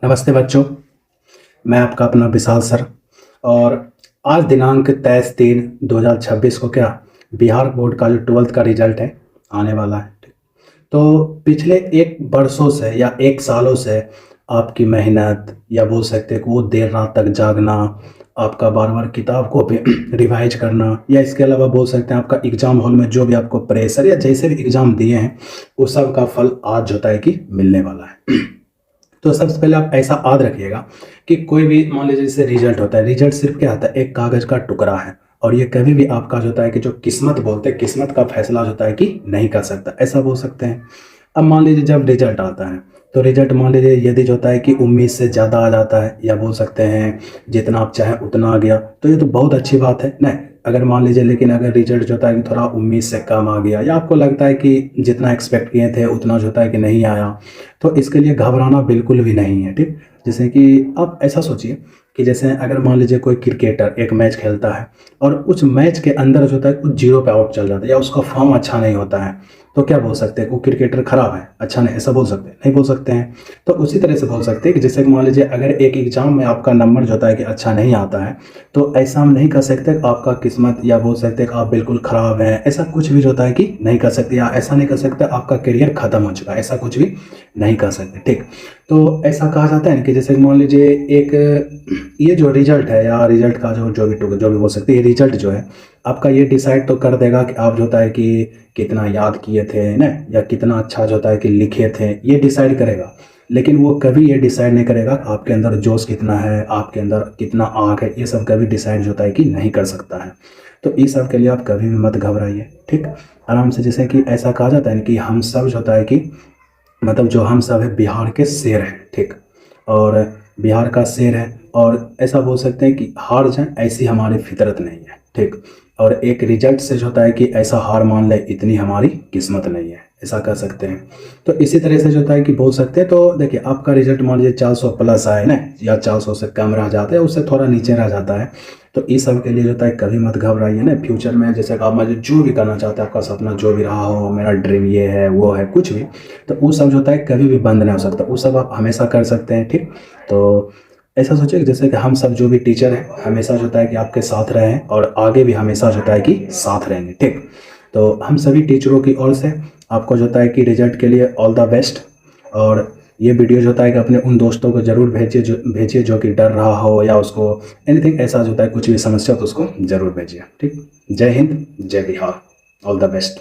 नमस्ते बच्चों, मैं आपका अपना विशाल सर। और आज दिनांक 23/3/2026 को क्या बिहार बोर्ड का जो 12th का रिजल्ट है आने वाला है। तो पिछले एक बरसों से या एक सालों से आपकी मेहनत या बोल सकते हैं कि वो देर रात तक जागना, आपका बार बार किताब को रिवाइज करना, या इसके अलावा बोल सकते हैं आपका एग्ज़ाम हॉल में जो भी आपको प्रेशर या जैसे भी एग्ज़ाम दिए हैं वो सब का फल आज होता है कि मिलने वाला है। तो सबसे पहले आप ऐसा याद रखिएगा कि कोई भी मान लीजिए जैसे रिजल्ट होता है, रिजल्ट सिर्फ क्या होता है, एक कागज़ का टुकड़ा है। और ये कभी भी आपका जो होता है कि जो किस्मत बोलते हैं, किस्मत का फैसला जो होता है कि नहीं कर सकता, ऐसा बोल सकते हैं। अब मान लीजिए जब रिजल्ट आता है तो रिजल्ट मान लीजिए यदि जो होता है कि उम्मीद से ज़्यादा आ जाता है, या बोल सकते हैं जितना आप चाहें उतना आ गया, तो ये तो बहुत अच्छी बात है नहीं। अगर मान लीजिए लेकिन अगर रिजल्ट जो होता है कि थोड़ा उम्मीद से कम आ गया, या आपको लगता है कि जितना एक्सपेक्ट किए थे उतना जो होता है कि नहीं आया, तो इसके लिए घबराना बिल्कुल भी नहीं है। ठीक, जैसे कि आप ऐसा सोचिए कि जैसे अगर मान लीजिए कोई क्रिकेटर एक मैच खेलता है और उस मैच के अंदर जो होता है कुछ जीरो पे आउट चल जाता है, या उसका फॉर्म अच्छा नहीं होता है, तो क्या बोल सकते हैं वो क्रिकेटर खराब है, अच्छा नहीं, ऐसा बोल सकते हैं? नहीं बोल सकते हैं। तो उसी तरह से बोल सकते हैं कि जैसे कि मान लीजिए अगर एक एग्जाम में आपका नंबर जो होता है कि अच्छा नहीं आता है, तो ऐसा हम नहीं कर सकते कि आपका किस्मत, या बोल सकते हैं कि आप बिल्कुल ख़राब हैं, ऐसा कुछ भी जो होता है कि नहीं कर सकते, या ऐसा नहीं कर सकते आपका करियर ख़त्म हो चुका है, ऐसा कुछ भी नहीं कर सकते। ठीक, तो ऐसा कहा जाता है ना कि जैसे मान लीजिए एक ये जो रिजल्ट है, या रिजल्ट का जो भी बोल सकते हैं, ये रिजल्ट जो है आपका ये डिसाइड तो कर देगा कि आप जो होता है कि कितना याद किए थे ना, या कितना अच्छा जो होता है कि लिखे थे, ये डिसाइड करेगा। लेकिन वो कभी ये डिसाइड नहीं करेगा आपके अंदर जोश कितना है, आपके अंदर कितना आग है, ये सब कभी डिसाइड जो होता है कि नहीं कर सकता है। तो इस सब के लिए आप कभी भी मत घबराइए। ठीक, आराम से, जैसे कि ऐसा कहा जाता है ना कि हम सब जो होता है कि मतलब जो हम सब है बिहार के शेर हैं। ठीक, और बिहार का शेर है, और ऐसा बोल सकते हैं कि हार जाए ऐसी हमारी फितरत नहीं है। ठीक, और एक रिजल्ट से जो होता है कि ऐसा हार मान ले इतनी हमारी किस्मत नहीं है, ऐसा कह सकते हैं। तो इसी तरह से जो होता है कि बोल सकते हैं। तो देखिए आपका रिजल्ट मान लीजिए 400 प्लस आए ना, या 400 से कम रह जाता है, उससे थोड़ा नीचे रह जाता है, तो इस सब के लिए जो होता है कभी मत घबराइए ना। फ्यूचर में जैसे कि आप मान लीजिए जो भी करना चाहते हैं, आपका सपना जो भी रहा हो, मेरा ड्रीम ये है वो है कुछ भी, तो वो सब जो होता है कभी भी बंद नहीं हो सकता, वो सब आप हमेशा कर सकते हैं। ठीक, तो ऐसा सोचिए कि जैसे कि हम सब जो भी टीचर हैं हमेशा जो होता है कि आपके साथ रहे हैं, और आगे भी हमेशा जो होता है कि साथ रहेंगे। ठीक, तो हम सभी टीचरों की ओर से आपको जो होता है कि रिजल्ट के लिए ऑल द बेस्ट। और ये वीडियो जो होता है कि अपने उन दोस्तों को ज़रूर भेजिए जो कि डर रहा हो, या उसको एनीथिंग ऐसा जो होता है कुछ भी समस्या, तो उसको ज़रूर भेजिए। ठीक, जय हिंद, जय बिहार, ऑल द बेस्ट।